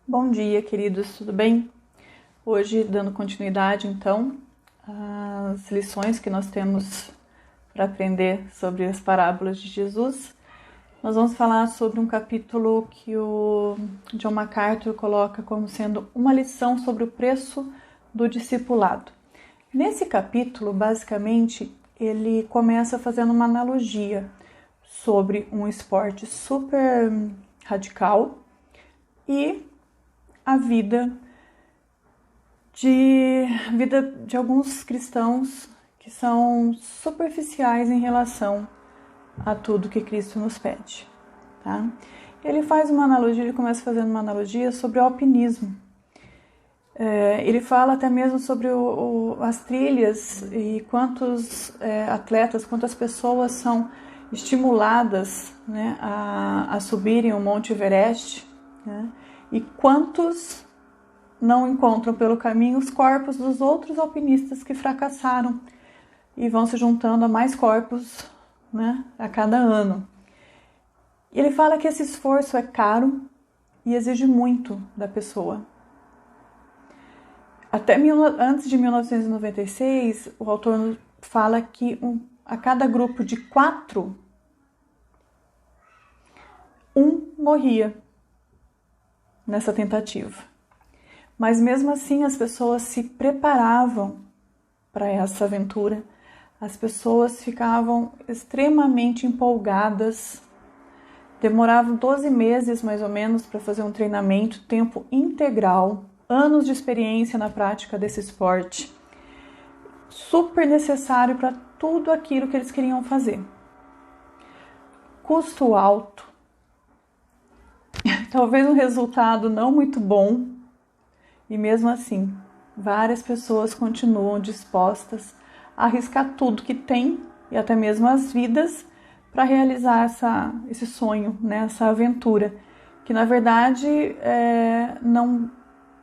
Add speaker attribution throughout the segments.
Speaker 1: Bom dia, queridos, tudo bem? Hoje, dando continuidade, então, às lições que nós temos para aprender sobre as parábolas de Jesus, nós vamos falar sobre um capítulo que o John MacArthur coloca como sendo uma lição sobre o preço do discipulado. Nesse capítulo, basicamente, ele começa fazendo uma analogia sobre um esporte super radical e a vida de alguns cristãos que são superficiais em relação a tudo que Cristo nos pede, tá? Ele faz uma analogia, ele começa fazendo uma analogia sobre o alpinismo. Ele fala até mesmo sobre as trilhas e quantos atletas, quantas pessoas são estimuladas, né, a subirem o Monte Everest, né, e quantos não encontram pelo caminho os corpos dos outros alpinistas que fracassaram e vão se juntando a mais corpos, né, a cada ano. E ele fala que esse esforço é caro e exige muito da pessoa. Até antes de 1996, o autor fala que a cada grupo de 4, um morria nessa tentativa. Mas mesmo assim as pessoas se preparavam para essa aventura, as pessoas ficavam extremamente empolgadas, demoravam 12 meses mais ou menos para fazer um treinamento, tempo integral, anos de experiência na prática desse esporte, super necessário para tudo aquilo que eles queriam fazer. Custo alto, talvez um resultado não muito bom, e mesmo assim, várias pessoas continuam dispostas a arriscar tudo que tem, e até mesmo as vidas, para realizar esse sonho, né, essa aventura, que na verdade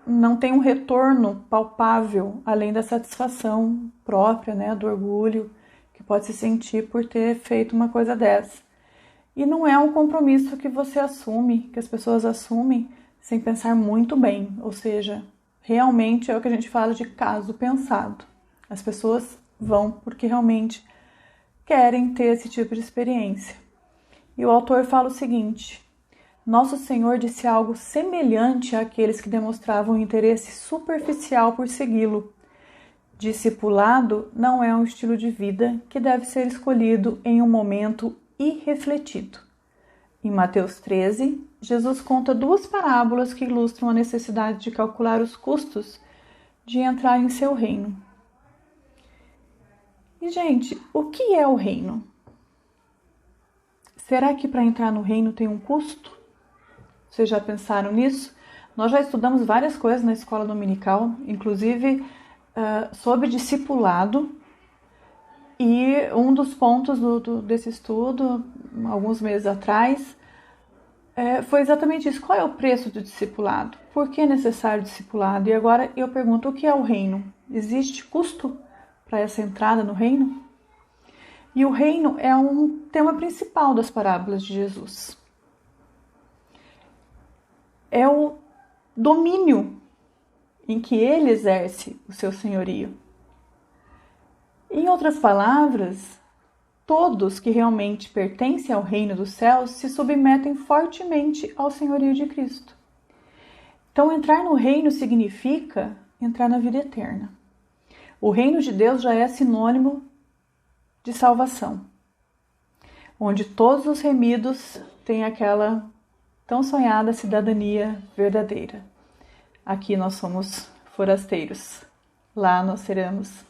Speaker 1: não tem um retorno palpável, além da satisfação própria, né, do orgulho que pode se sentir por ter feito uma coisa dessa. E não é um compromisso que você assume, que as pessoas assumem sem pensar muito bem, ou seja, realmente é o que a gente fala de caso pensado. As pessoas vão porque realmente querem ter esse tipo de experiência. E o autor fala o seguinte: Nosso Senhor disse algo semelhante àqueles que demonstravam interesse superficial por segui-lo. Discipulado não é um estilo de vida que deve ser escolhido em um momento irrefletido. Em Mateus 13, Jesus conta 2 parábolas que ilustram a necessidade de calcular os custos de entrar em seu reino. E, gente, o que é o reino? Será que para entrar no reino tem um custo? Vocês já pensaram nisso? Nós já estudamos várias coisas na escola dominical, inclusive sobre discipulado, e um dos pontos desse estudo, alguns meses atrás, foi exatamente isso. Qual é o preço do discipulado? Por que é necessário discipulado? E agora eu pergunto, o que é o reino? Existe custo para essa entrada no reino? E o reino é um tema principal das parábolas de Jesus. É o domínio em que ele exerce o seu senhorio. Em outras palavras, todos que realmente pertencem ao reino dos céus se submetem fortemente ao senhorio de Cristo. Então, entrar no reino significa entrar na vida eterna. O reino de Deus já é sinônimo de salvação, onde todos os remidos têm aquela tão sonhada cidadania verdadeira. Aqui nós somos forasteiros, lá nós seremos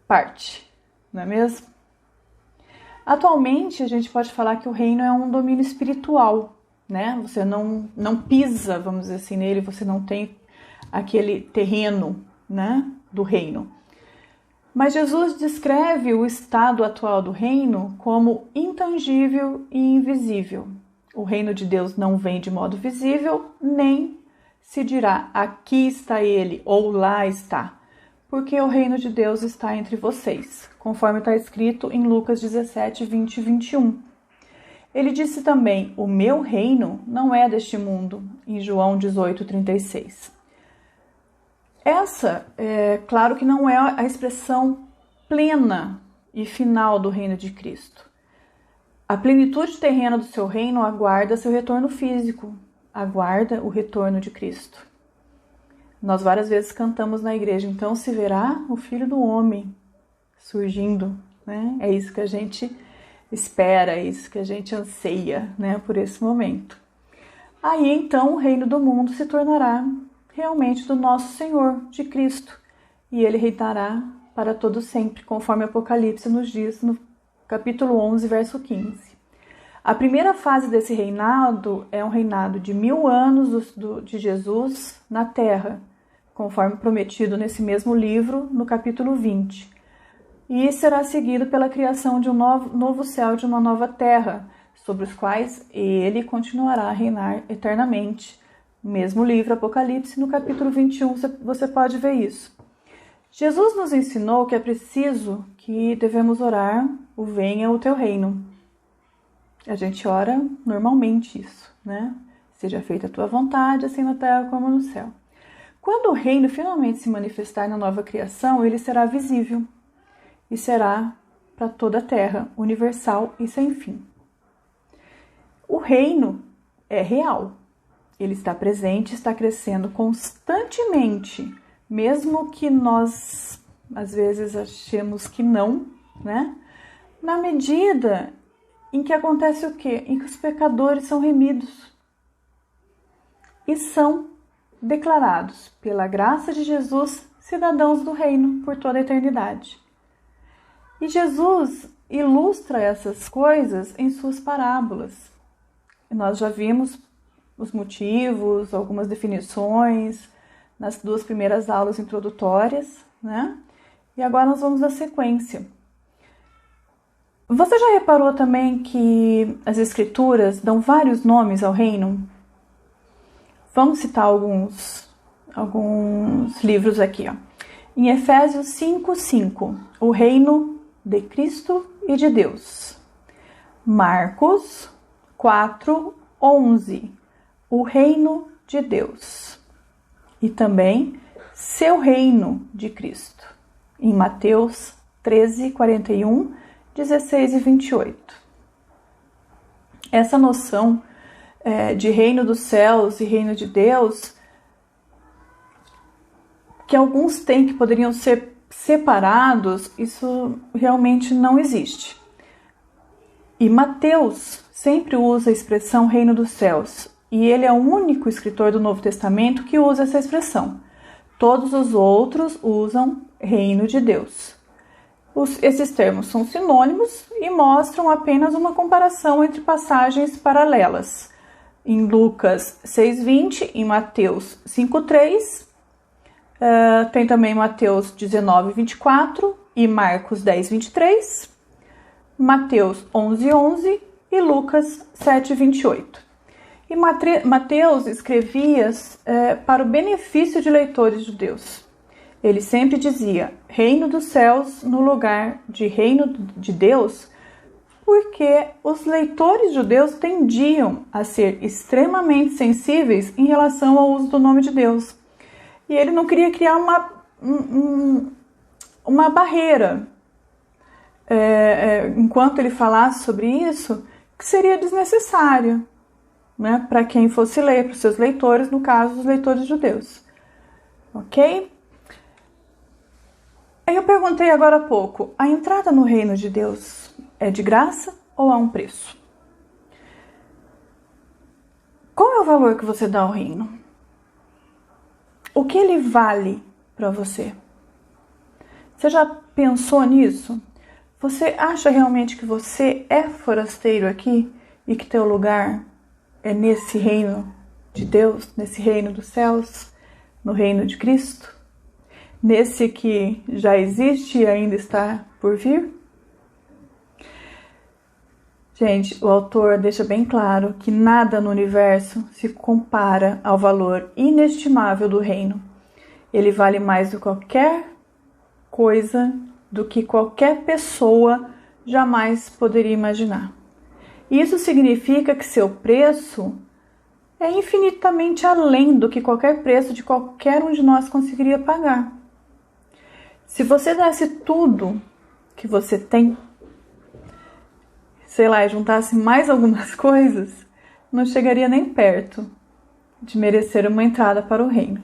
Speaker 1: parte, não é mesmo? Atualmente, a gente pode falar que o reino é um domínio espiritual, né? Você não pisa, vamos dizer assim, nele, você não tem aquele terreno, né, do reino. Mas Jesus descreve o estado atual do reino como intangível e invisível. O reino de Deus não vem de modo visível, nem se dirá aqui está ele ou lá está, porque o reino de Deus está entre vocês, conforme está escrito em Lucas 17, 20 e 21. Ele disse também: o meu reino não é deste mundo, em João 18:36. Essa, claro que não é a expressão plena e final do reino de Cristo. A plenitude terrena do seu reino aguarda seu retorno físico, aguarda o retorno de Cristo. Nós várias vezes cantamos na igreja: então se verá o Filho do Homem surgindo, né? É isso que a gente espera, é isso que a gente anseia, né, por esse momento. Aí então o reino do mundo se tornará realmente do nosso Senhor, de Cristo, e ele reinará para todo sempre, conforme Apocalipse nos diz no capítulo 11, verso 15. A primeira fase desse reinado é um reinado de 1000 anos de Jesus na terra, conforme prometido nesse mesmo livro, no capítulo 20. E será seguido pela criação de um novo céu e de uma nova terra, sobre os quais ele continuará a reinar eternamente. No mesmo livro, Apocalipse, no capítulo 21, você pode ver isso. Jesus nos ensinou que é preciso que devemos orar: o venha o teu reino. A gente ora normalmente isso, né? Seja feita a tua vontade, assim na terra como no céu. Quando o reino finalmente se manifestar na nova criação, ele será visível e será para toda a terra, universal e sem fim. O reino é real. Ele está presente, está crescendo constantemente, mesmo que nós às vezes achemos que não, né? Na medida em que acontece o quê? Em que os pecadores são remidos e são declarados pela graça de Jesus cidadãos do reino por toda a eternidade. E Jesus ilustra essas coisas em suas parábolas. Nós já vimos os motivos, algumas definições nas 2 primeiras aulas introdutórias, né? E agora nós vamos à sequência. Você já reparou também que as Escrituras dão vários nomes ao reino? Vamos citar alguns livros aqui, ó. Em Efésios 5:5, o reino de Cristo e de Deus. Marcos 4:11, o reino de Deus. E também seu reino de Cristo. Em Mateus 13:41, 16 e 28. Essa noção de reino dos céus e reino de Deus, que alguns têm que poderiam ser separados, isso realmente não existe. E Mateus sempre usa a expressão reino dos céus, e ele é o único escritor do Novo Testamento que usa essa expressão. Todos os outros usam reino de Deus. Esses termos são sinônimos e mostram apenas uma comparação entre passagens paralelas. Em Lucas 6:20, em Mateus 5:3, tem também Mateus 19:24 e Marcos 10:23, Mateus 11:11 e Lucas 7:28. E Mateus escrevia para o benefício de leitores judeus. Ele sempre dizia reino dos céus no lugar de reino de Deus, porque os leitores judeus tendiam a ser extremamente sensíveis em relação ao uso do nome de Deus. E ele não queria criar uma barreira, enquanto ele falasse sobre isso, que seria desnecessário, né, para quem fosse ler, para os seus leitores, no caso, os leitores judeus. Ok? Aí eu perguntei agora há pouco, a entrada no reino de Deus é de graça ou há um preço? Qual é o valor que você dá ao reino? O que ele vale para você? Você já pensou nisso? Você acha realmente que você é forasteiro aqui e que teu lugar é nesse reino de Deus, nesse reino dos céus, no reino de Cristo? Nesse que já existe e ainda está por vir? Gente, o autor deixa bem claro que nada no universo se compara ao valor inestimável do reino. Ele vale mais do que qualquer coisa, do que qualquer pessoa jamais poderia imaginar. Isso significa que seu preço é infinitamente além do que qualquer preço de qualquer um de nós conseguiria pagar. Se você desse tudo que você tem, sei lá, e juntasse mais algumas coisas, não chegaria nem perto de merecer uma entrada para o reino.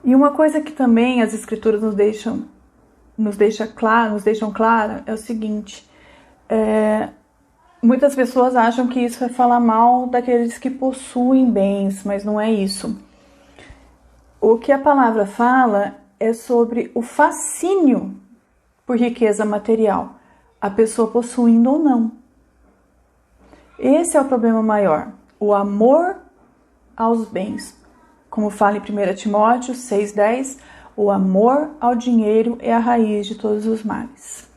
Speaker 1: E uma coisa que também as escrituras nos deixam clara é o seguinte: muitas pessoas acham que isso é falar mal daqueles que possuem bens, mas não é isso. O que a palavra fala é sobre o fascínio por riqueza material, a pessoa possuindo ou não. Esse é o problema maior, o amor aos bens. Como fala em 1 Timóteo 6,10, o amor ao dinheiro é a raiz de todos os males.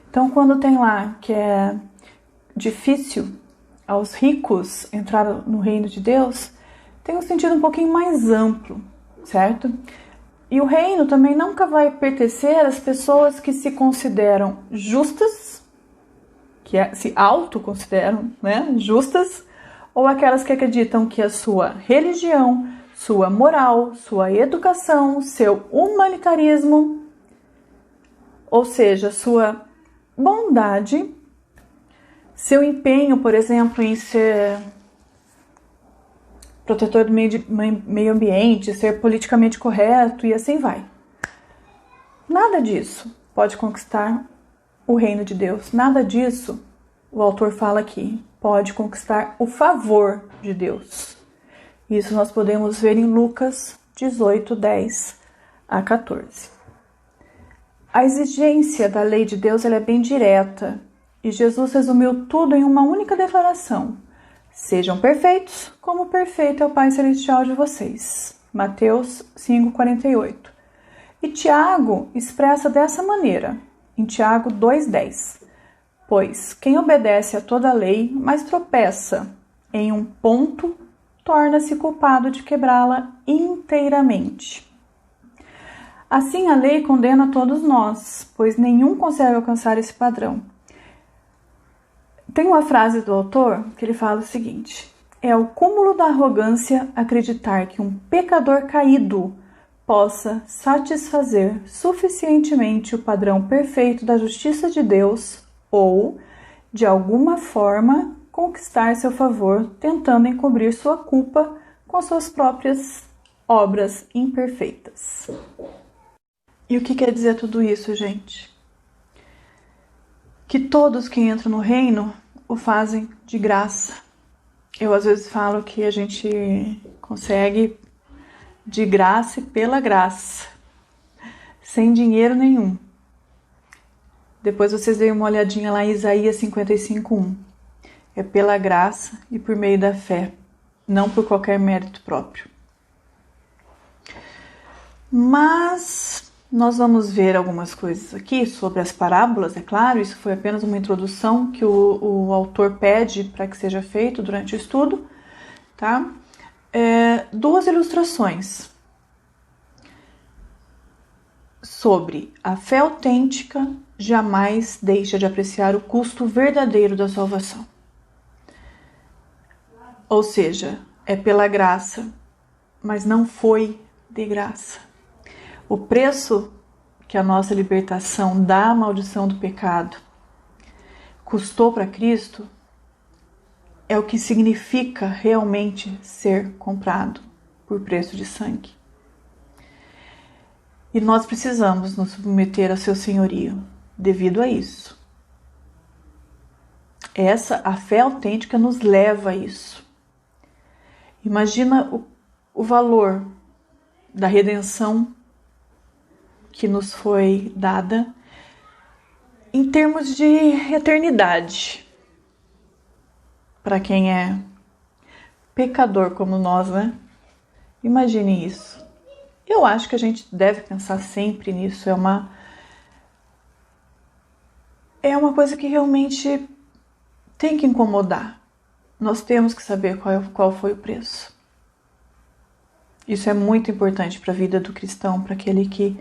Speaker 1: Então, quando tem lá que é difícil aos ricos entrar no reino de Deus, tem um sentido um pouquinho mais amplo, certo? E o reino também nunca vai pertencer às pessoas que se consideram justas, se autoconsideram, né, justas, ou aquelas que acreditam que a sua religião, sua moral, sua educação, seu humanitarismo, ou seja, sua bondade, seu empenho, por exemplo, em ser protetor do meio ambiente, ser politicamente correto e assim vai. Nada disso pode conquistar o reino de Deus. Nada disso, o autor fala aqui, pode conquistar o favor de Deus. Isso nós podemos ver em Lucas 18, 10 a 14. A exigência da lei de Deus ela é bem direta e Jesus resumiu tudo em uma única declaração: sejam perfeitos, como perfeito é o Pai Celestial de vocês. Mateus 5,48. E Tiago expressa dessa maneira, em Tiago 2,10. Pois quem obedece a toda a lei, mas tropeça em um ponto, torna-se culpado de quebrá-la inteiramente. Assim a lei condena todos nós, pois nenhum consegue alcançar esse padrão. Tem uma frase do autor que ele fala o seguinte: é o cúmulo da arrogância acreditar que um pecador caído possa satisfazer suficientemente o padrão perfeito da justiça de Deus ou, de alguma forma, conquistar seu favor tentando encobrir sua culpa com suas próprias obras imperfeitas. E o que quer dizer tudo isso, gente? Que todos que entram no reino o fazem de graça. Eu às vezes falo que a gente consegue de graça e pela graça, sem dinheiro nenhum. Depois vocês deem uma olhadinha lá em Isaías 55:1. É pela graça e por meio da fé, não por qualquer mérito próprio. Mas nós vamos ver algumas coisas aqui sobre as parábolas, é claro, isso foi apenas uma introdução que o autor pede para que seja feito durante o estudo, tá? Duas ilustrações sobre a fé autêntica jamais deixa de apreciar o custo verdadeiro da salvação. Ou seja, é pela graça, mas não foi de graça. O preço que a nossa libertação da maldição do pecado custou para Cristo é o que significa realmente ser comprado por preço de sangue. E nós precisamos nos submeter ao seu senhorio devido a isso. A fé autêntica nos leva a isso. Imagina o valor da redenção que nos foi dada em termos de eternidade. Para quem é pecador como nós, né? Imagine isso. Eu acho que a gente deve pensar sempre nisso. É uma coisa que realmente tem que incomodar. Nós temos que saber qual foi o preço. Isso é muito importante para a vida do cristão, para aquele que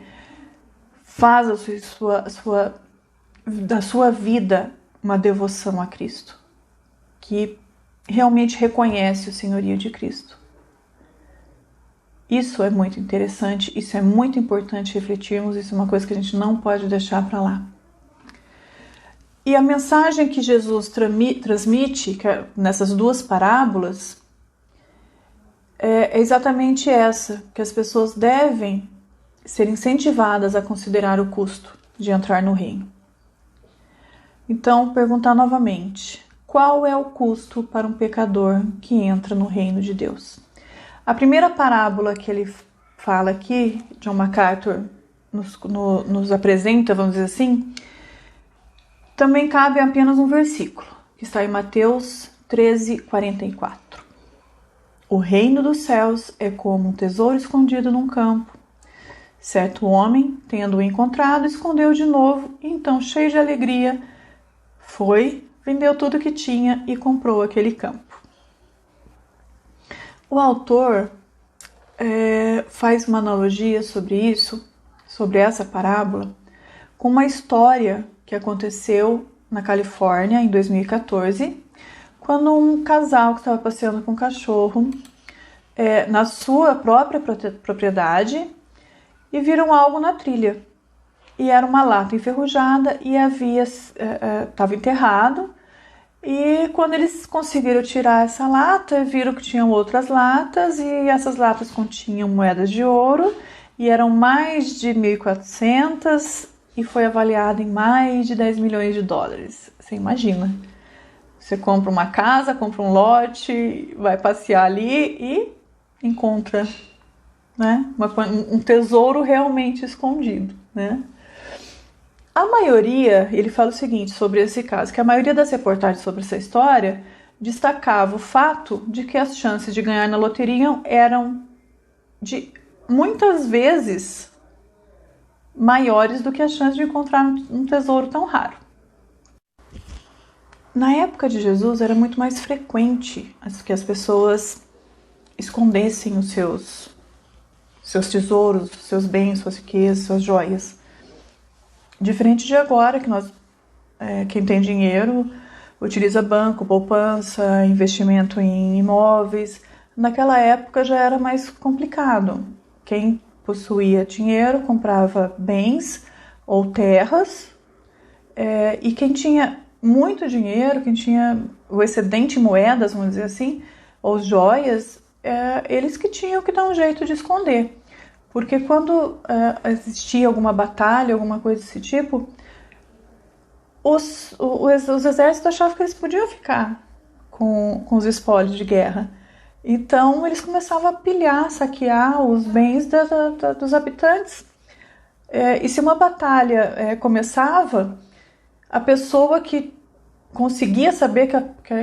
Speaker 1: faz da sua vida uma devoção a Cristo, que realmente reconhece o senhorio de Cristo. Isso é muito interessante, isso é muito importante refletirmos, isso é uma coisa que a gente não pode deixar para lá. E a mensagem que Jesus transmite nessas duas parábolas é exatamente essa, que as pessoas devem ser incentivadas a considerar o custo de entrar no reino. Então, perguntar novamente, qual é o custo para um pecador que entra no reino de Deus? A primeira parábola que ele fala aqui, John MacArthur nos apresenta, vamos dizer assim, também cabe apenas um versículo, que está em Mateus 13:44. O reino dos céus é como um tesouro escondido num campo. Certo homem, tendo-o encontrado, escondeu de novo, e então, cheio de alegria, foi, vendeu tudo que tinha e comprou aquele campo. O autor faz uma analogia sobre isso, sobre essa parábola, com uma história que aconteceu na Califórnia em 2014, quando um casal que estava passeando com um cachorro na sua própria propriedade e viram algo na trilha. E era uma lata enferrujada e estava enterrado. E quando eles conseguiram tirar essa lata, viram que tinham outras latas e essas latas continham moedas de ouro e eram mais de 1.400 e foi avaliado em mais de 10 milhões de dólares. Você imagina, você compra uma casa, compra um lote, vai passear ali e encontra, né, um tesouro realmente escondido, né? A maioria, ele fala o seguinte sobre esse caso, que a maioria das reportagens sobre essa história destacava o fato de que as chances de ganhar na loteria eram muitas vezes maiores do que as chances de encontrar um tesouro tão raro. Na época de Jesus era muito mais frequente que as pessoas escondessem os seus tesouros, seus bens, suas riquezas, suas joias. Diferente de agora, que quem tem dinheiro utiliza banco, poupança, investimento em imóveis. Naquela época já era mais complicado. Quem possuía dinheiro comprava bens ou terras, e quem tinha muito dinheiro, quem tinha o excedente em moedas, vamos dizer assim, ou joias, eles que tinham que dar um jeito de esconder. Porque quando existia alguma batalha, alguma coisa desse tipo, os exércitos achavam que eles podiam ficar com os espólios de guerra. Então eles começavam a pilhar, saquear os bens dos habitantes. E se uma batalha começava, a pessoa que conseguia saber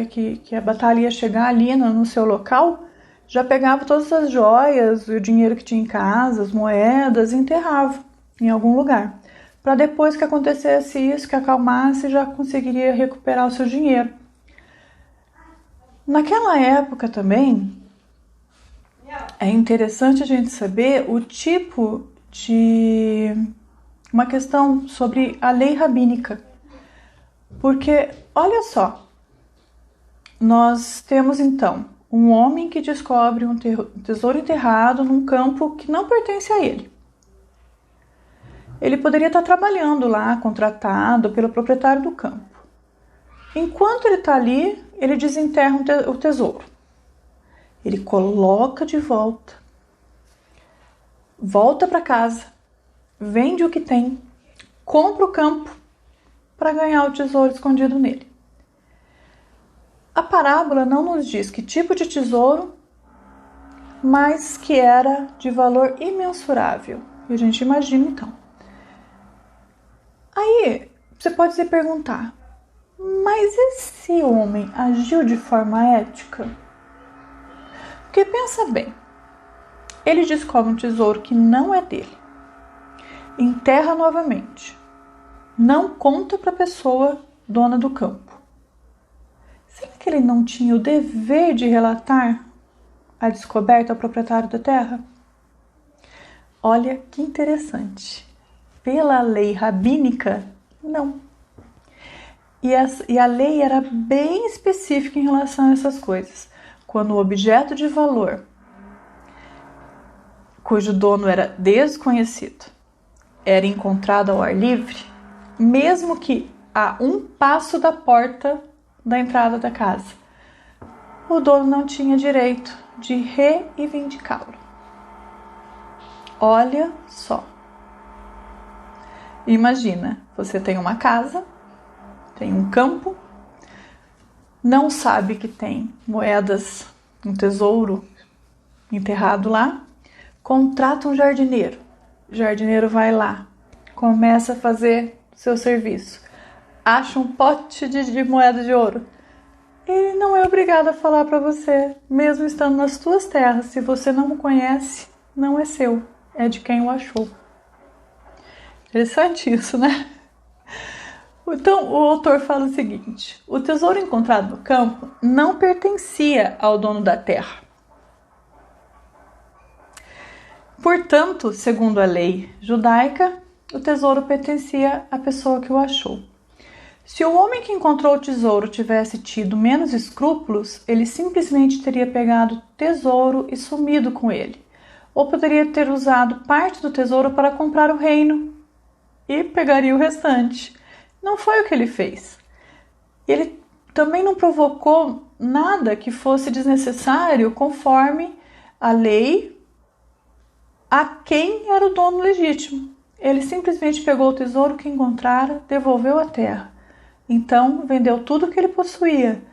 Speaker 1: que a batalha ia chegar ali no seu local, já pegava todas as joias, o dinheiro que tinha em casa, as moedas, e enterrava em algum lugar. Para depois que acontecesse isso, que acalmasse, já conseguiria recuperar o seu dinheiro. Naquela época também, é interessante a gente saber o tipo de... uma questão sobre a lei rabínica. Porque, olha só, nós temos então um homem que descobre um tesouro enterrado num campo que não pertence a ele. Ele poderia estar trabalhando lá, contratado pelo proprietário do campo. Enquanto ele está ali, ele desenterra o tesouro. Ele coloca de volta para casa, vende o que tem, compra o campo para ganhar o tesouro escondido nele. A parábola não nos diz que tipo de tesouro, mas que era de valor imensurável. E a gente imagina então. Aí você pode se perguntar, mas esse homem agiu de forma ética? Porque pensa bem, ele descobre um tesouro que não é dele, enterra novamente, não conta para a pessoa dona do campo. Será que ele não tinha o dever de relatar a descoberta ao proprietário da terra? Olha que interessante. Pela lei rabínica, não. E a lei era bem específica em relação a essas coisas. Quando o objeto de valor, cujo dono era desconhecido, era encontrado ao ar livre, mesmo que a um passo da porta da entrada da casa, o dono não tinha direito de reivindicá-lo. Olha só. Imagina, você tem uma casa, tem um campo, não sabe que tem moedas, um tesouro enterrado lá, contrata um jardineiro. O jardineiro vai lá, começa a fazer seu serviço, acha um pote de moeda de ouro. Ele não é obrigado a falar para você, mesmo estando nas suas terras. Se você não o conhece, não é seu, é de quem o achou. Interessante isso, né? Então, o autor fala o seguinte: o tesouro encontrado no campo não pertencia ao dono da terra. Portanto, segundo a lei judaica, o tesouro pertencia à pessoa que o achou. Se o homem que encontrou o tesouro tivesse tido menos escrúpulos, ele simplesmente teria pegado o tesouro e sumido com ele. Ou poderia ter usado parte do tesouro para comprar o reino e pegaria o restante. Não foi o que ele fez. Ele também não provocou nada que fosse desnecessário conforme a lei a quem era o dono legítimo. Ele simplesmente pegou o tesouro que encontrara, devolveu à terra. Então, vendeu tudo que ele possuía.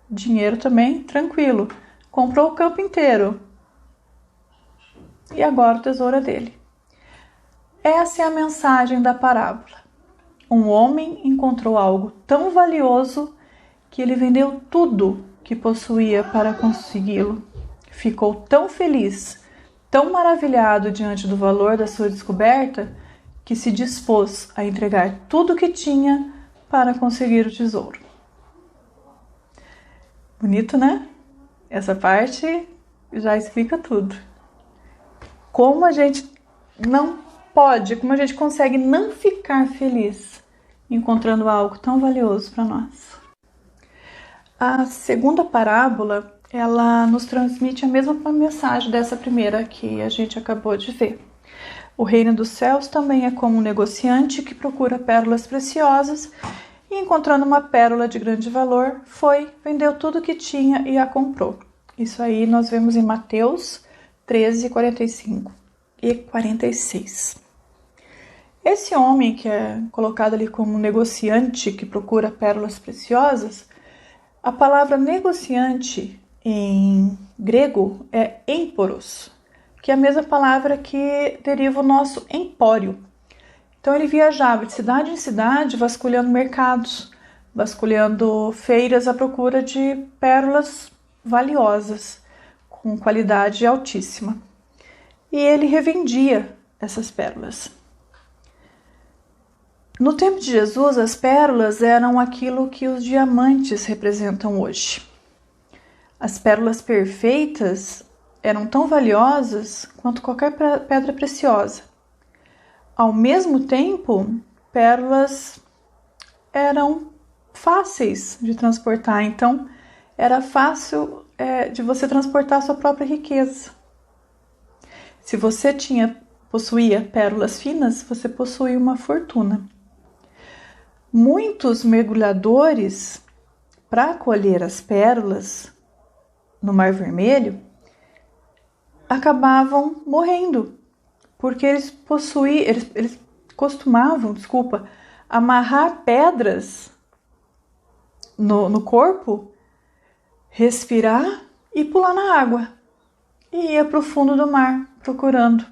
Speaker 1: Dinheiro também, tranquilo. Comprou o campo inteiro. E agora o tesouro é dele. Essa é a mensagem da parábola. Um homem encontrou algo tão valioso que ele vendeu tudo que possuía para consegui-lo. Ficou tão feliz, tão maravilhado diante do valor da sua descoberta, que se dispôs a entregar tudo o que tinha para conseguir o tesouro. Bonito, né? Essa parte já explica tudo. Como a gente não pode, como a gente consegue não ficar feliz encontrando algo tão valioso para nós. A segunda parábola, ela nos transmite a mesma mensagem dessa primeira que a gente acabou de ver. O reino dos céus também é como um negociante que procura pérolas preciosas e, encontrando uma pérola de grande valor, vendeu tudo que tinha e a comprou. Isso aí nós vemos em Mateus 13, 45 e 46. Esse homem que é colocado ali como negociante que procura pérolas preciosas, a palavra negociante em grego é emporos, que é a mesma palavra que deriva o nosso empório. Então ele viajava de cidade em cidade, vasculhando mercados, vasculhando feiras à procura de pérolas valiosas, com qualidade altíssima. E ele revendia essas pérolas. No tempo de Jesus, as pérolas eram aquilo que os diamantes representam hoje. As pérolas perfeitas eram tão valiosas quanto qualquer pedra preciosa. Ao mesmo tempo, pérolas eram fáceis de transportar, então era fácil de você transportar a sua própria riqueza. Se você possuía pérolas finas, você possuía uma fortuna. Muitos mergulhadores, para colher as pérolas no Mar Vermelho, acabavam morrendo, porque eles costumavam, amarrar pedras no corpo, respirar e pular na água. E ia para o fundo do mar procurando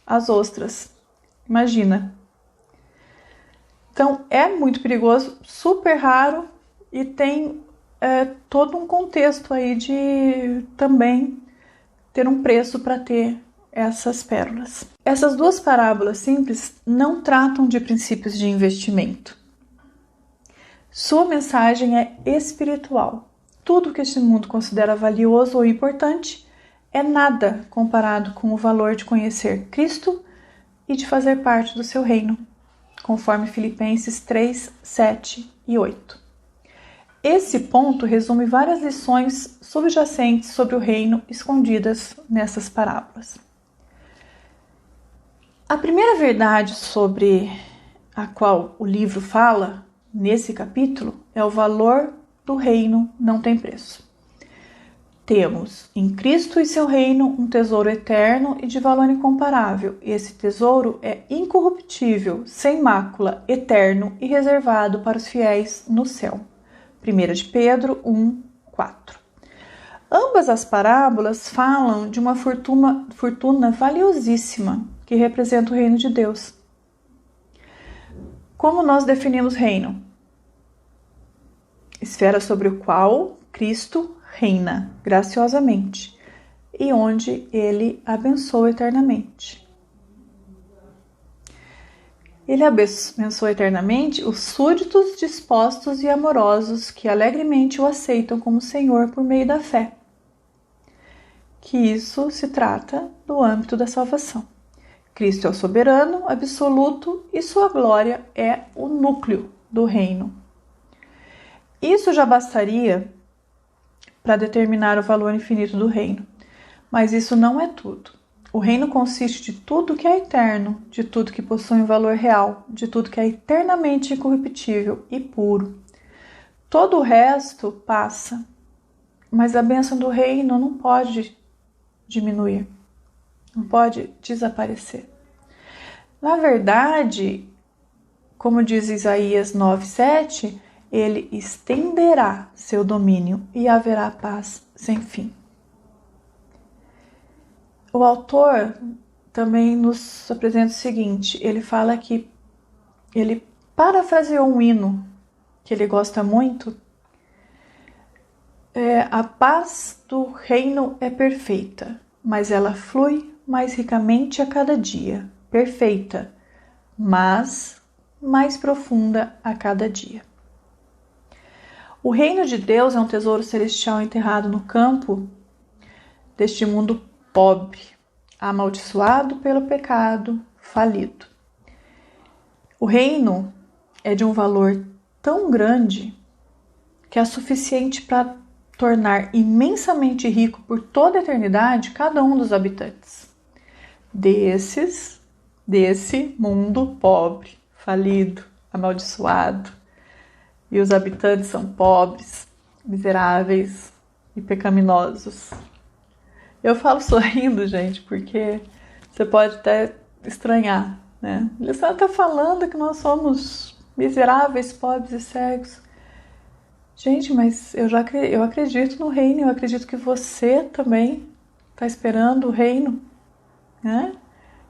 Speaker 1: as ostras. Imagina. Então é muito perigoso, super raro e tem todo um contexto aí de também ter um preço para ter essas pérolas. Essas duas parábolas simples não tratam de princípios de investimento. Sua mensagem é espiritual. Tudo que este mundo considera valioso ou importante é nada comparado com o valor de conhecer Cristo e de fazer parte do seu reino. conforme Filipenses 3, 7 e 8. Esse ponto resume várias lições subjacentes sobre o reino escondidas nessas parábolas. A primeira verdade sobre a qual o livro fala, nesse capítulo, é o valor do reino não tem preço. Temos em Cristo e seu reino um tesouro eterno e de valor incomparável. Esse tesouro é incorruptível, sem mácula, eterno e reservado para os fiéis no céu. 1 de Pedro 1, 4. Ambas as parábolas falam de uma fortuna valiosíssima que representa o reino de Deus. Como nós definimos reino? Esfera sobre o qual Cristo reina graciosamente e onde ele abençoa eternamente. Ele abençoa eternamente os súditos dispostos e amorosos que alegremente o aceitam como Senhor por meio da fé. Que isso se trata do âmbito da salvação. Cristo é o soberano, absoluto e sua glória é o núcleo do reino. Isso já bastaria para determinar o valor infinito do reino. Mas isso não é tudo. O reino consiste de tudo que é eterno, de tudo que possui um valor real, de tudo que é eternamente incorruptível e puro. Todo o resto passa, mas a bênção do reino não pode diminuir, não pode desaparecer. Na verdade, como diz Isaías 9:7, ele estenderá seu domínio e haverá paz sem fim. O autor também nos apresenta o seguinte, ele fala que ele parafraseou um hino que ele gosta muito. A paz do reino é perfeita, mas ela flui mais ricamente a cada dia. Perfeita, mas mais profunda a cada dia. O reino de Deus é um tesouro celestial enterrado no campo deste mundo pobre, amaldiçoado pelo pecado, falido. O reino é de um valor tão grande que é suficiente para tornar imensamente rico por toda a eternidade cada um dos habitantes desse mundo pobre, falido, amaldiçoado. E os habitantes são pobres, miseráveis e pecaminosos. Eu falo sorrindo, gente, porque você pode até estranhar, né? Ele só está falando que nós somos miseráveis, pobres e cegos. Gente, mas eu acredito no reino, eu acredito que você também está esperando o reino, né?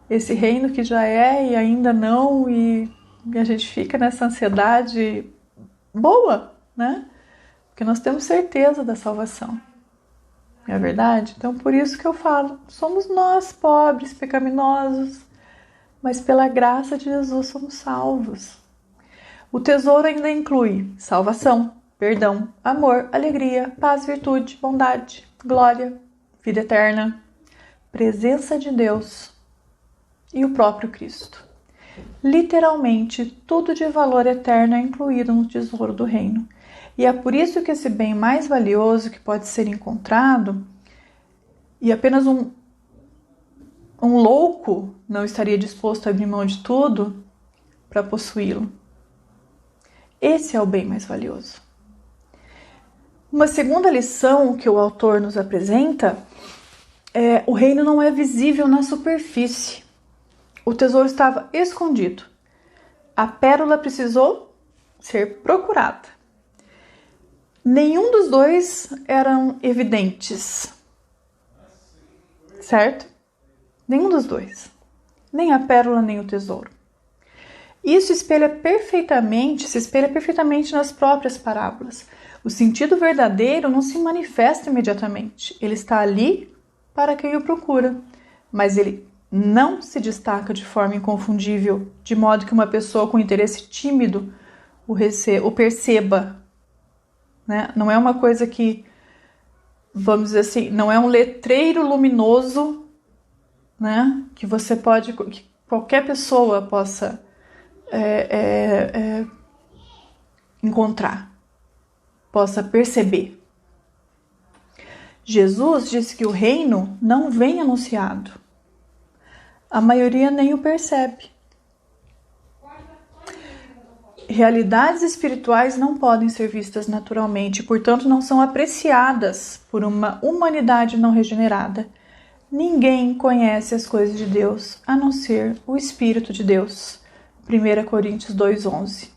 Speaker 1: Esse reino que já é e ainda não, e a gente fica nessa ansiedade boa, né? Porque nós temos certeza da salvação. Não é verdade? Então, por isso que eu falo, somos nós pobres, pecaminosos, mas pela graça de Jesus somos salvos. O tesouro ainda inclui salvação, perdão, amor, alegria, paz, virtude, bondade, glória, vida eterna, presença de Deus e o próprio Cristo. Literalmente, tudo de valor eterno é incluído no tesouro do reino. E é por isso que esse bem mais valioso que pode ser encontrado, e apenas um louco não estaria disposto a abrir mão de tudo para possuí-lo. Esse é o bem mais valioso. Uma segunda lição que o autor nos apresenta é: o reino não é visível na superfície. O tesouro estava escondido. A pérola precisou ser procurada. Nenhum dos dois eram evidentes. Certo? Nenhum dos dois. Nem a pérola, nem o tesouro. Isso se espelha perfeitamente nas próprias parábolas. O sentido verdadeiro não se manifesta imediatamente. Ele está ali para quem o procura, mas ele não se destaca de forma inconfundível, de modo que uma pessoa com interesse tímido o perceba. Né? Não é uma coisa que, vamos dizer assim, não é um letreiro luminoso, né? Que qualquer pessoa possa encontrar, possa perceber. Jesus disse que o reino não vem anunciado. A maioria nem o percebe. Realidades espirituais não podem ser vistas naturalmente, portanto não são apreciadas por uma humanidade não regenerada. Ninguém conhece as coisas de Deus, a não ser o Espírito de Deus. 1 Coríntios 2:11.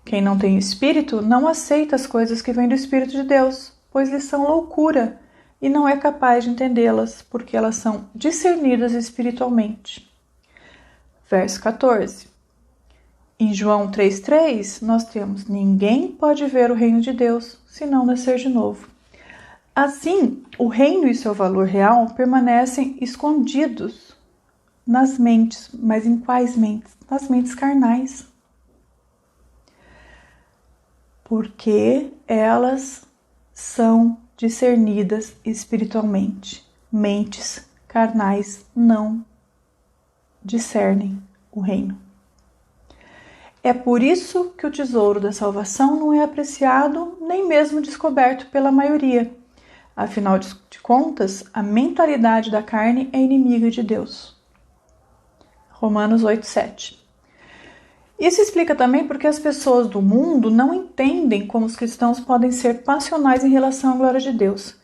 Speaker 1: Quem não tem Espírito não aceita as coisas que vêm do Espírito de Deus, pois lhes são loucura e não é capaz de entendê-las, porque elas são discernidas espiritualmente. Verso 14. Em João 3,3, nós temos: ninguém pode ver o reino de Deus se não nascer de novo. Assim, o reino e seu valor real permanecem escondidos nas mentes. Mas em quais mentes? Nas mentes carnais. Porque elas são discernidas espiritualmente. Mentes carnais não discernem o reino. É por isso que o tesouro da salvação não é apreciado nem mesmo descoberto pela maioria. Afinal de contas, a mentalidade da carne é inimiga de Deus. Romanos 8:7. Isso explica também porque as pessoas do mundo não entendem como os cristãos podem ser passionais em relação à glória de Deus.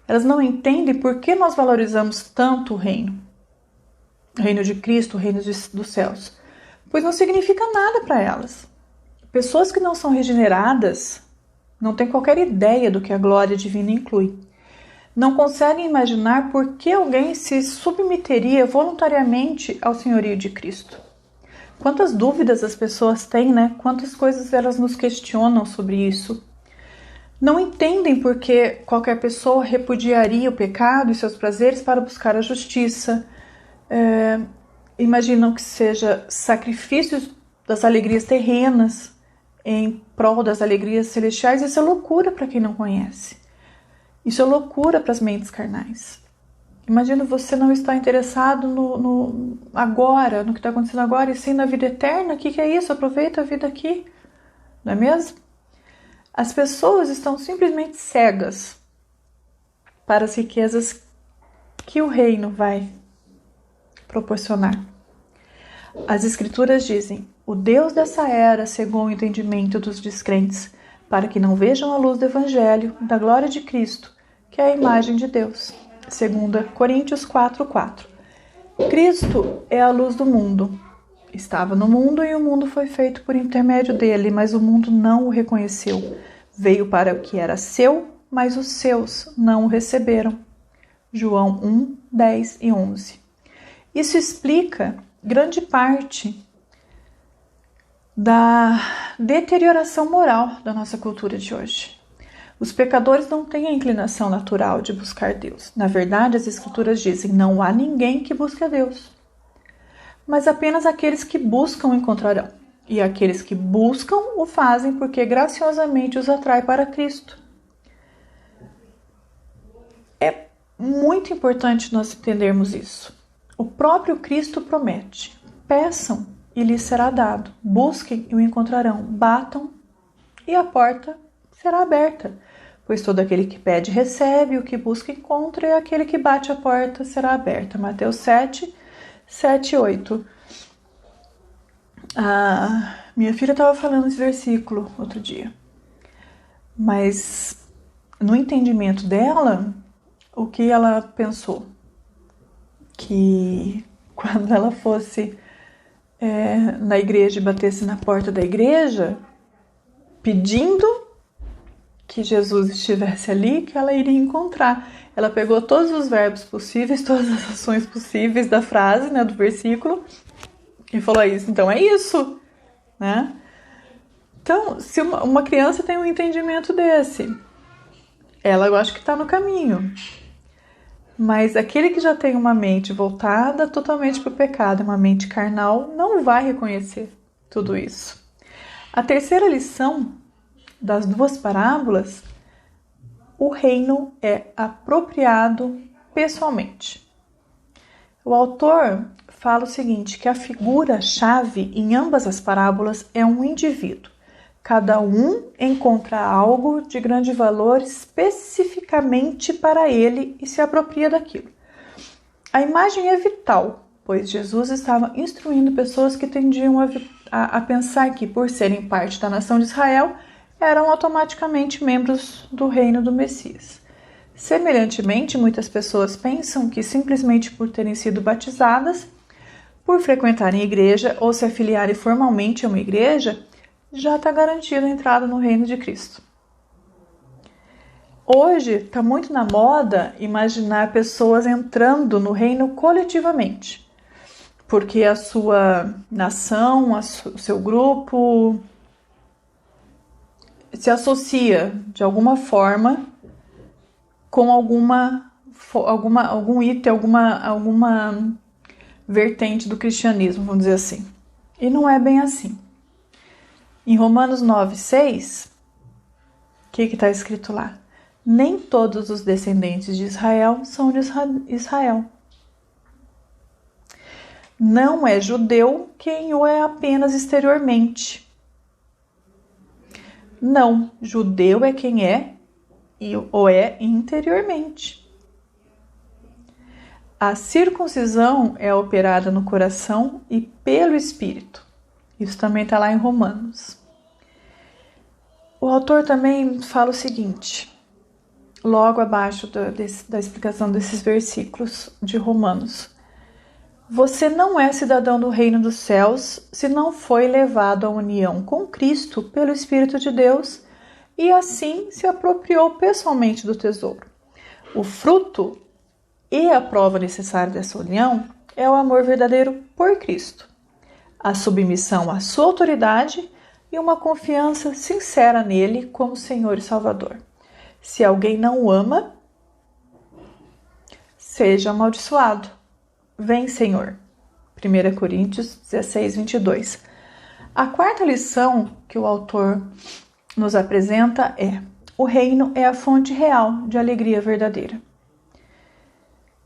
Speaker 1: Elas não entendem por que nós valorizamos tanto o reino de Cristo, o reino dos céus. Pois não significa nada para elas. Pessoas que não são regeneradas não têm qualquer ideia do que a glória divina inclui. Não conseguem imaginar por que alguém se submeteria voluntariamente ao senhorio de Cristo. Quantas dúvidas as pessoas têm, né? Quantas coisas elas nos questionam sobre isso. Não entendem por que qualquer pessoa repudiaria o pecado e seus prazeres para buscar a justiça. Imaginam que seja sacrifícios das alegrias terrenas em prol das alegrias celestiais. Isso é loucura para quem não conhece. Isso é loucura para as mentes carnais. Imagina você não estar interessado no agora, no que está acontecendo agora, e sim na vida eterna. O que é isso? Aproveita a vida aqui. Não é mesmo? As pessoas estão simplesmente cegas para as riquezas que o reino vai proporcionar. As escrituras dizem: o Deus dessa era cegou o entendimento dos descrentes, para que não vejam a luz do evangelho, da glória de Cristo, que é a imagem de Deus. 2 Coríntios 4:4. Cristo é a luz do mundo. Estava no mundo e o mundo foi feito por intermédio dele, mas o mundo não o reconheceu. Veio para o que era seu, mas os seus não o receberam. João 1:10 e 11. Isso explica grande parte da deterioração moral da nossa cultura de hoje. Os pecadores não têm a inclinação natural de buscar Deus. Na verdade, as escrituras dizem: não há ninguém que busque a Deus. Mas apenas aqueles que buscam encontrarão. E aqueles que buscam o fazem porque graciosamente os atrai para Cristo. É muito importante nós entendermos isso. O próprio Cristo promete: peçam e lhes será dado, busquem e o encontrarão, batam e a porta será aberta. Pois todo aquele que pede recebe, o que busca encontra, e aquele que bate a porta será aberta. Mateus 7, 8. Minha filha estava falando esse versículo outro dia. Mas no entendimento dela, o que ela pensou? Que quando ela fosse na igreja e batesse na porta da igreja, pedindo que Jesus estivesse ali, que ela iria encontrar. Ela pegou todos os verbos possíveis, todas as ações possíveis da frase, né, do versículo, e falou isso. Então é isso, né? Então, se uma criança tem um entendimento desse, ela, eu acho que está no caminho. Mas aquele que já tem uma mente voltada totalmente para o pecado, uma mente carnal, não vai reconhecer tudo isso. A terceira lição das duas parábolas: o reino é apropriado pessoalmente. O autor fala o seguinte, que a figura-chave em ambas as parábolas é um indivíduo. Cada um encontra algo de grande valor especificamente para ele e se apropria daquilo. A imagem é vital, pois Jesus estava instruindo pessoas que tendiam a pensar que, por serem parte da nação de Israel, eram automaticamente membros do reino do Messias. Semelhantemente, muitas pessoas pensam que simplesmente por terem sido batizadas, por frequentarem a igreja ou se afiliarem formalmente a uma igreja, já está garantida a entrada no reino de Cristo. Hoje está muito na moda imaginar pessoas entrando no reino coletivamente, porque a sua nação, o seu grupo se associa de alguma forma com algum item, alguma vertente do cristianismo, vamos dizer assim. E não é bem assim. Em Romanos 9:6, o que está escrito lá? Nem todos os descendentes de Israel são de Israel. Não é judeu quem o é apenas exteriormente. Não, judeu é quem é e o é interiormente. A circuncisão é operada no coração e pelo Espírito. Isso também está lá em Romanos. O autor também fala o seguinte, logo abaixo da explicação desses versículos de Romanos. Você não é cidadão do reino dos céus se não foi levado à união com Cristo pelo Espírito de Deus e assim se apropriou pessoalmente do tesouro. O fruto e a prova necessária dessa união é o amor verdadeiro por Cristo, a submissão à sua autoridade e uma confiança sincera nele como Senhor e Salvador. Se alguém não o ama, seja amaldiçoado. Vem, Senhor. 1 Coríntios 16:22. A quarta lição que o autor nos apresenta é: o reino é a fonte real de alegria verdadeira.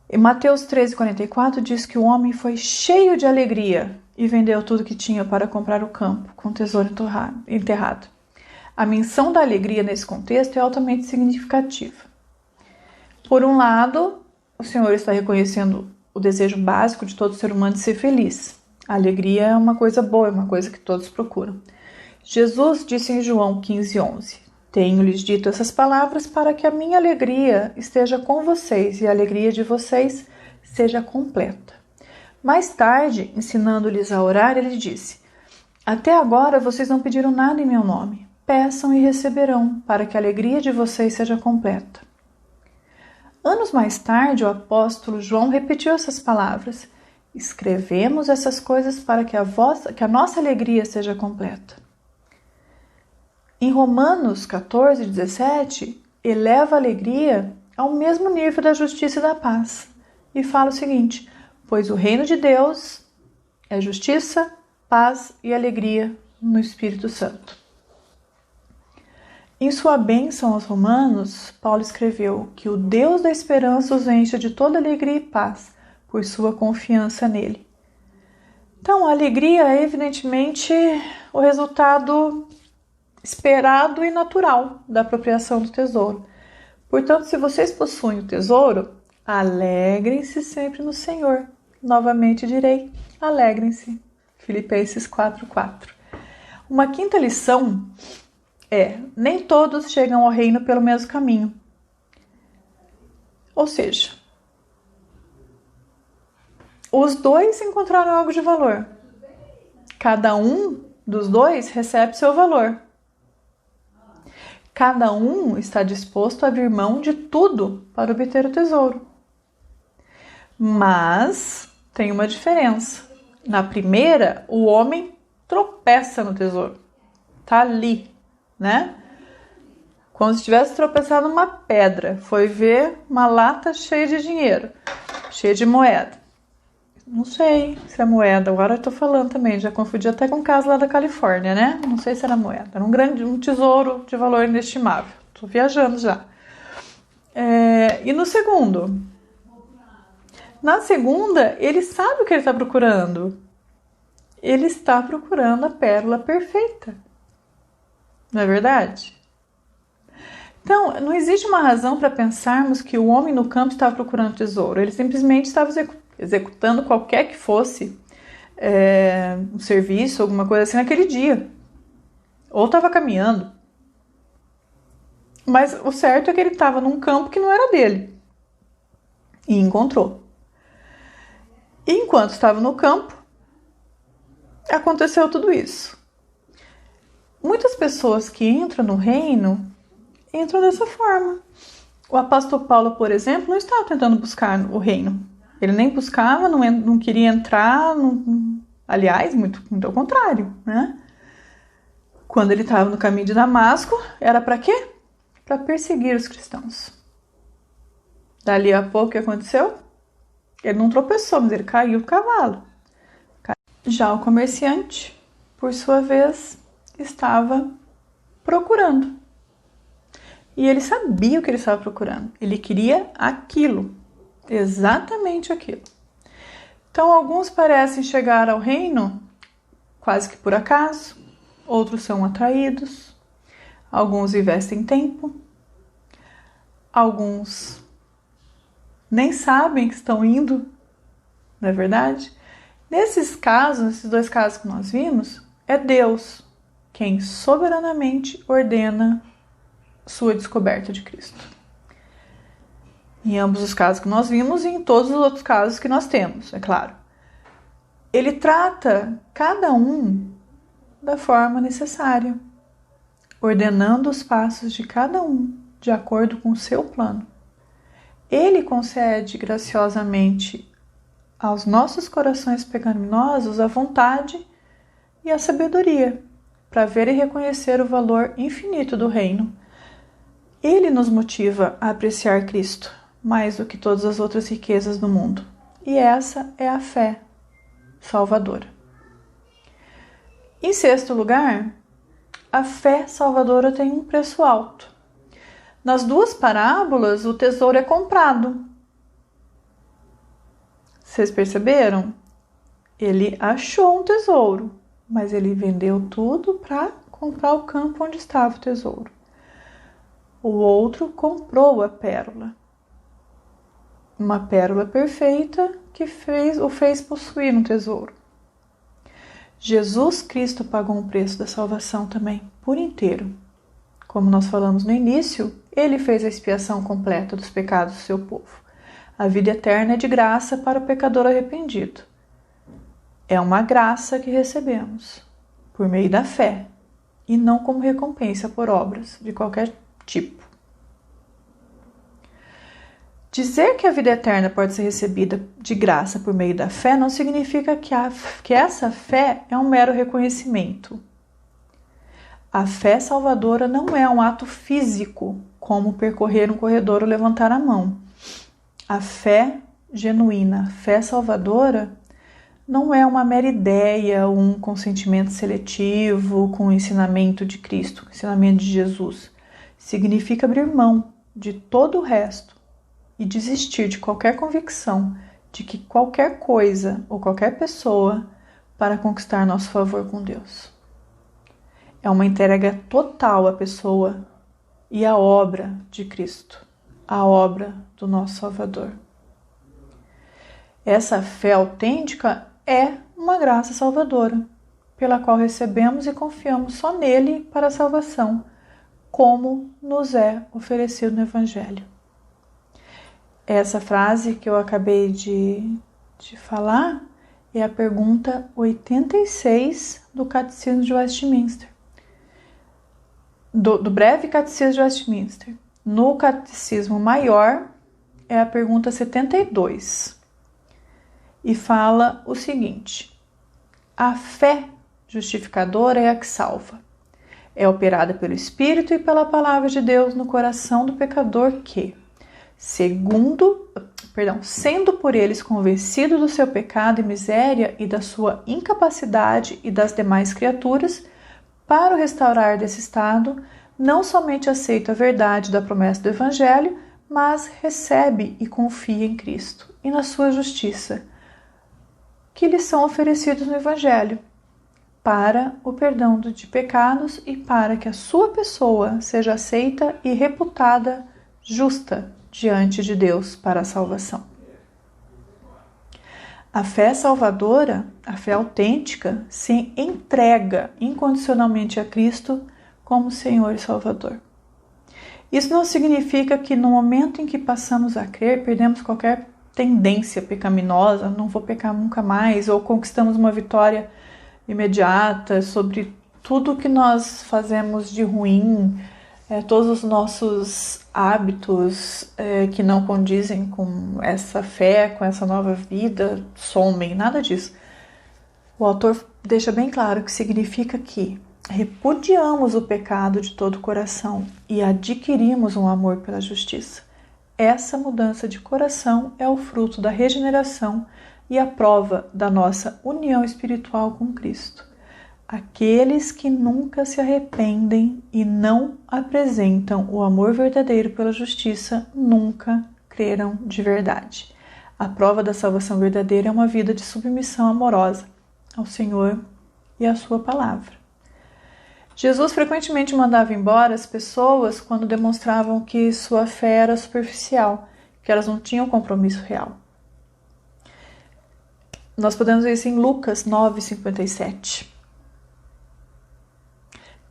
Speaker 1: Em Mateus 13:44 diz que o homem foi cheio de alegria e vendeu tudo que tinha para comprar o campo com tesouro enterrado. A menção da alegria nesse contexto é altamente significativa. Por um lado, o Senhor está reconhecendo o desejo básico de todo ser humano de ser feliz. A alegria é uma coisa boa, é uma coisa que todos procuram. Jesus disse em João 15:11, tenho-lhes dito essas palavras para que a minha alegria esteja com vocês e a alegria de vocês seja completa. Mais tarde, ensinando-lhes a orar, ele disse, até agora vocês não pediram nada em meu nome. Peçam e receberão, para que a alegria de vocês seja completa. Anos mais tarde, o apóstolo João repetiu essas palavras. Escrevemos essas coisas para que a nossa alegria seja completa. Em Romanos 14:17, eleva a alegria ao mesmo nível da justiça e da paz. E fala o seguinte, pois o reino de Deus é justiça, paz e alegria no Espírito Santo. Em sua bênção aos romanos, Paulo escreveu que o Deus da esperança os enche de toda alegria e paz, por sua confiança nele. Então, a alegria é evidentemente o resultado esperado e natural da apropriação do tesouro. Portanto, se vocês possuem o tesouro, alegrem-se sempre no Senhor. Novamente direi, alegrem-se. Filipenses 4:4. Uma quinta lição nem todos chegam ao reino pelo mesmo caminho. Ou seja, os dois encontraram algo de valor. Cada um dos dois recebe seu valor. Cada um está disposto a abrir mão de tudo para obter o tesouro. Mas tem uma diferença. Na primeira, o homem tropeça no tesouro. Tá ali, né? Como se tivesse tropeçado numa pedra. Foi ver uma lata cheia de dinheiro, cheia de moeda. Não sei se é moeda, agora eu tô falando também, já confundi até com o caso lá da Califórnia, né? Não sei se era moeda, era um tesouro de valor inestimável. Tô viajando já. E no segundo, Na segunda, ele sabe o que ele está procurando. Ele está procurando a pérola perfeita. Não é verdade? Então, não existe uma razão para pensarmos que o homem no campo estava procurando tesouro. Ele simplesmente estava executando qualquer que fosse um serviço, alguma coisa assim naquele dia. Ou estava caminhando. Mas o certo é que ele estava num campo que não era dele. E encontrou. E enquanto estava no campo, aconteceu tudo isso. Muitas pessoas que entram no reino entram dessa forma. O apóstolo Paulo, por exemplo, não estava tentando buscar o reino. Ele nem buscava, não queria entrar. Aliás, muito ao contrário, né? Quando ele estava no caminho de Damasco, era para quê? Para perseguir os cristãos. Dali a pouco, o que aconteceu? Ele não tropeçou, mas ele caiu do cavalo. Já o comerciante, por sua vez, estava procurando. E ele sabia o que ele estava procurando. Ele queria aquilo. Exatamente aquilo. Então, alguns parecem chegar ao reino quase que por acaso. Outros são atraídos. Alguns investem tempo. Alguns nem sabem que estão indo. Não é verdade? Nesses dois casos que nós vimos, é Deus quem soberanamente ordena sua descoberta de Cristo. Em ambos os casos que nós vimos e em todos os outros casos que nós temos, é claro. Ele trata cada um da forma necessária, ordenando os passos de cada um de acordo com o seu plano. Ele concede graciosamente aos nossos corações pecaminosos a vontade e a sabedoria para ver e reconhecer o valor infinito do reino. Ele nos motiva a apreciar Cristo mais do que todas as outras riquezas do mundo. E essa é a fé salvadora. Em sexto lugar, a fé salvadora tem um preço alto. Nas duas parábolas, o tesouro é comprado. Vocês perceberam? Ele achou um tesouro, mas ele vendeu tudo para comprar o campo onde estava o tesouro. O outro comprou a pérola. Uma pérola perfeita que o fez possuir um tesouro. Jesus Cristo pagou um preço da salvação também, por inteiro. Como nós falamos no início, ele fez a expiação completa dos pecados do seu povo. A vida eterna é de graça para o pecador arrependido. É uma graça que recebemos por meio da fé e não como recompensa por obras de qualquer tipo. Dizer que a vida eterna pode ser recebida de graça por meio da fé não significa que essa fé é um mero reconhecimento. A fé salvadora não é um ato físico, como percorrer um corredor ou levantar a mão. A fé genuína, a fé salvadora, não é uma mera ideia, um consentimento seletivo com o ensinamento de Cristo, o ensinamento de Jesus. Significa abrir mão de todo o resto e desistir de qualquer convicção de que qualquer coisa ou qualquer pessoa para conquistar nosso favor com Deus. É uma entrega total à pessoa e à obra de Cristo, à obra do nosso Salvador. Essa fé autêntica é uma graça salvadora, pela qual recebemos e confiamos só nele para a salvação, como nos é oferecido no Evangelho. Essa frase que eu acabei de falar é a pergunta 86 do Catecismo de Westminster. Do breve Catecismo de Westminster. No Catecismo Maior é a pergunta 72. E fala o seguinte: a fé justificadora é a que salva. É operada pelo Espírito e pela palavra de Deus no coração do pecador que, sendo por eles convencido do seu pecado e miséria e da sua incapacidade e das demais criaturas, para o restaurar desse estado, não somente aceita a verdade da promessa do Evangelho, mas recebe e confia em Cristo e na sua justiça, que lhes são oferecidos no Evangelho, para o perdão de pecados e para que a sua pessoa seja aceita e reputada justa diante de Deus para a salvação. A fé salvadora, a fé autêntica, se entrega incondicionalmente a Cristo como Senhor e Salvador. Isso não significa que no momento em que passamos a crer, perdemos qualquer tendência pecaminosa, não vou pecar nunca mais, ou conquistamos uma vitória imediata sobre tudo que nós fazemos de ruim, todos os nossos hábitos que não condizem com essa fé, com essa nova vida, somem, nada disso. O autor deixa bem claro que significa que repudiamos o pecado de todo o coração e adquirimos um amor pela justiça. Essa mudança de coração é o fruto da regeneração e a prova da nossa união espiritual com Cristo. Aqueles que nunca se arrependem e não apresentam o amor verdadeiro pela justiça nunca creram de verdade. A prova da salvação verdadeira é uma vida de submissão amorosa ao Senhor e à sua palavra. Jesus frequentemente mandava embora as pessoas quando demonstravam que sua fé era superficial, que elas não tinham compromisso real. Nós podemos ver isso em Lucas 9:57.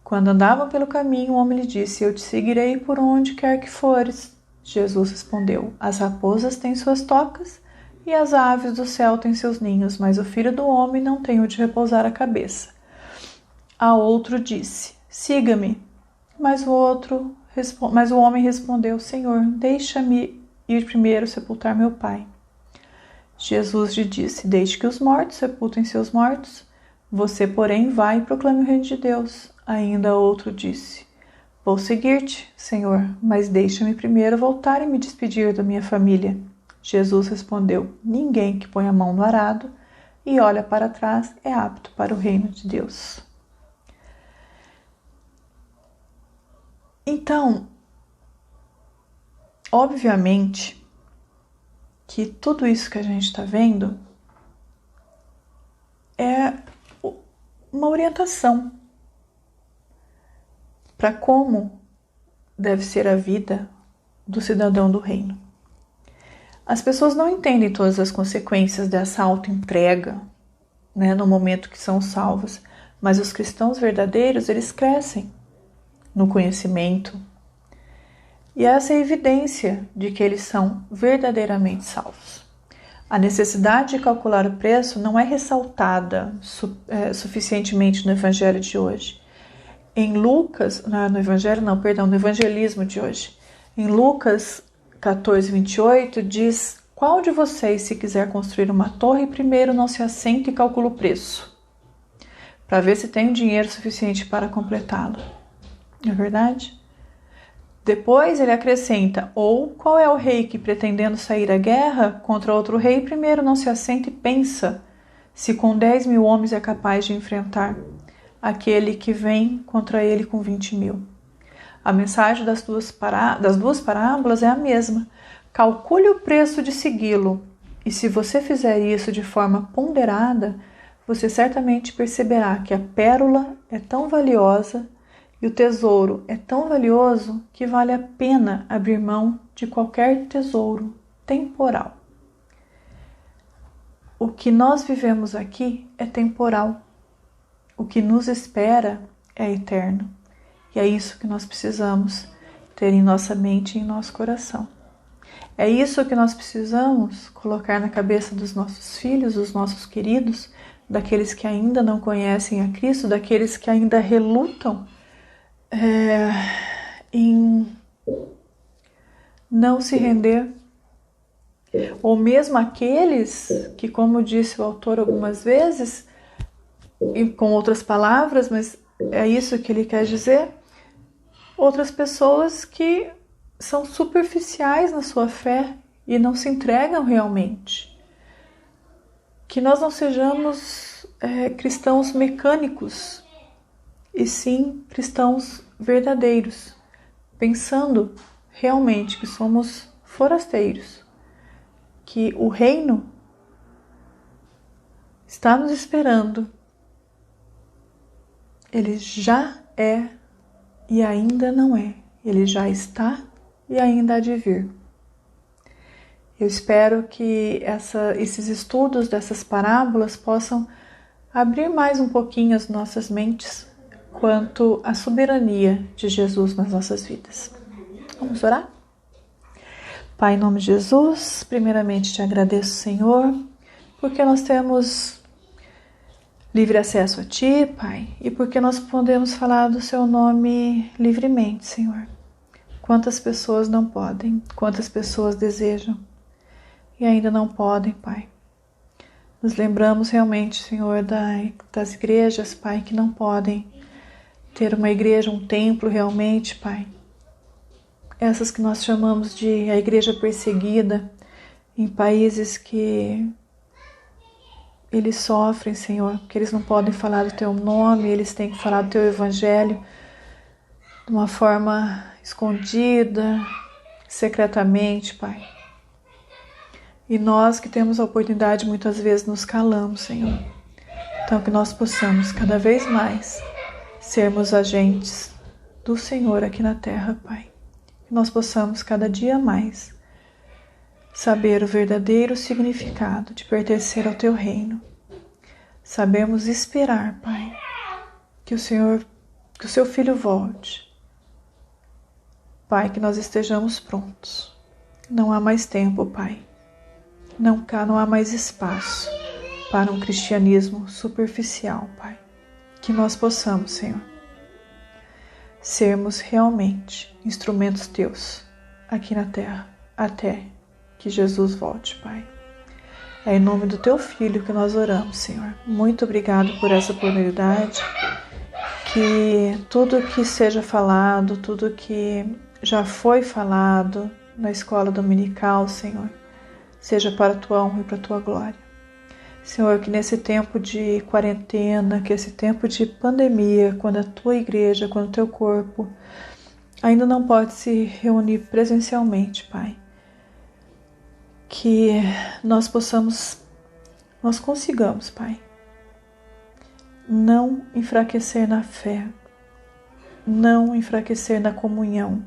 Speaker 1: Quando andavam pelo caminho, o homem lhe disse: Eu te seguirei por onde quer que fores. Jesus respondeu: As raposas têm suas tocas e as aves do céu têm seus ninhos, mas o filho do homem não tem onde repousar a cabeça. A outro disse: Siga-me. Mas o homem respondeu: Senhor, deixa-me ir primeiro sepultar meu pai. Jesus lhe disse: Deixe que os mortos sepultem seus mortos. Você, porém, vai e proclame o reino de Deus. Ainda outro disse: Vou seguir-te, Senhor, mas deixa-me primeiro voltar e me despedir da minha família. Jesus respondeu: Ninguém que põe a mão no arado e olha para trás é apto para o reino de Deus. Então, obviamente que tudo isso que a gente está vendo é uma orientação para como deve ser a vida do cidadão do reino. As pessoas não entendem todas as consequências dessa auto-entrega, no momento que são salvos, mas os cristãos verdadeiros, eles crescem no conhecimento, e essa é a evidência de que eles são verdadeiramente salvos. A necessidade de calcular o preço não é ressaltada suficientemente no evangelho de hoje. No evangelismo de hoje. Em Lucas 14:28 diz: Qual de vocês, se quiser construir uma torre, primeiro não se assenta e calcula o preço, para ver se tem dinheiro suficiente para completá-lo? Não é verdade? Depois ele acrescenta: Ou qual é o rei que, pretendendo sair à guerra contra outro rei, primeiro não se assenta e pensa se com 10.000 homens é capaz de enfrentar aquele que vem contra ele com 20.000. A mensagem das duas parábolas é a mesma. Calcule o preço de segui-lo, e se você fizer isso de forma ponderada, você certamente perceberá que a pérola é tão valiosa e o tesouro é tão valioso que vale a pena abrir mão de qualquer tesouro temporal. O que nós vivemos aqui é temporal. O que nos espera é eterno. E é isso que nós precisamos ter em nossa mente e em nosso coração. É isso que nós precisamos colocar na cabeça dos nossos filhos, dos nossos queridos, daqueles que ainda não conhecem a Cristo, daqueles que ainda relutam em não se render, ou mesmo aqueles que, como disse o autor algumas vezes, e com outras palavras, mas é isso que ele quer dizer, outras pessoas que são superficiais na sua fé e não se entregam realmente. Que nós não sejamos cristãos mecânicos, e sim cristãos verdadeiros, pensando realmente que somos forasteiros, que o reino está nos esperando. Ele já é e ainda não é. Ele já está e ainda há de vir. Eu espero que esses estudos dessas parábolas possam abrir mais um pouquinho as nossas mentes quanto à soberania de Jesus nas nossas vidas. Vamos orar? Pai, em nome de Jesus, primeiramente te agradeço, Senhor, porque nós temos livre acesso a Ti, Pai, e porque nós podemos falar do Seu nome livremente, Senhor. Quantas pessoas não podem, quantas pessoas desejam e ainda não podem, Pai. Nos lembramos realmente, Senhor, das igrejas, Pai, que não podem ter uma igreja, um templo realmente, Pai. Essas que nós chamamos de a igreja perseguida em países que eles sofrem, Senhor, porque eles não podem falar do Teu nome, eles têm que falar do Teu Evangelho de uma forma escondida, secretamente, Pai. E nós que temos a oportunidade, muitas vezes nos calamos, Senhor. Então que nós possamos cada vez mais sermos agentes do Senhor aqui na terra, Pai. Que nós possamos cada dia mais saber o verdadeiro significado de pertencer ao Teu reino. Sabemos esperar, Pai, que o Seu Filho volte. Pai, que nós estejamos prontos. Não há mais tempo, Pai. Não há mais espaço para um cristianismo superficial, Pai. Que nós possamos, Senhor, sermos realmente instrumentos Teus aqui na terra, até que Jesus volte, Pai. É em nome do Teu Filho que nós oramos, Senhor. Muito obrigado por essa oportunidade. Que tudo que seja falado, tudo que já foi falado na escola dominical, Senhor, seja para a Tua honra e para a Tua glória. Senhor, que nesse tempo de quarentena, que esse tempo de pandemia, quando a Tua igreja, quando o Teu corpo ainda não pode se reunir presencialmente, Pai, que nós consigamos, Pai, não enfraquecer na fé, não enfraquecer na comunhão,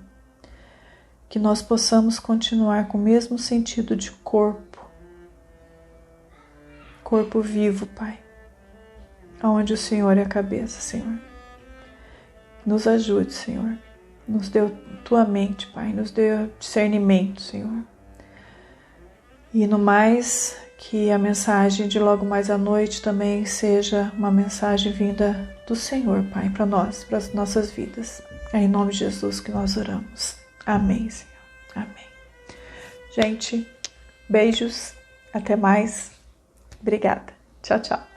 Speaker 1: que nós possamos continuar com o mesmo sentido de corpo vivo, Pai, aonde o Senhor é a cabeça, Senhor. Nos ajude, Senhor, nos dê Tua mente, Pai, nos dê discernimento, Senhor. E no mais, que a mensagem de logo mais à noite também seja uma mensagem vinda do Senhor, Pai, para nós, para as nossas vidas. É em nome de Jesus que nós oramos. Amém, Senhor. Amém. Gente, beijos. Até mais. Obrigada. Tchau, tchau.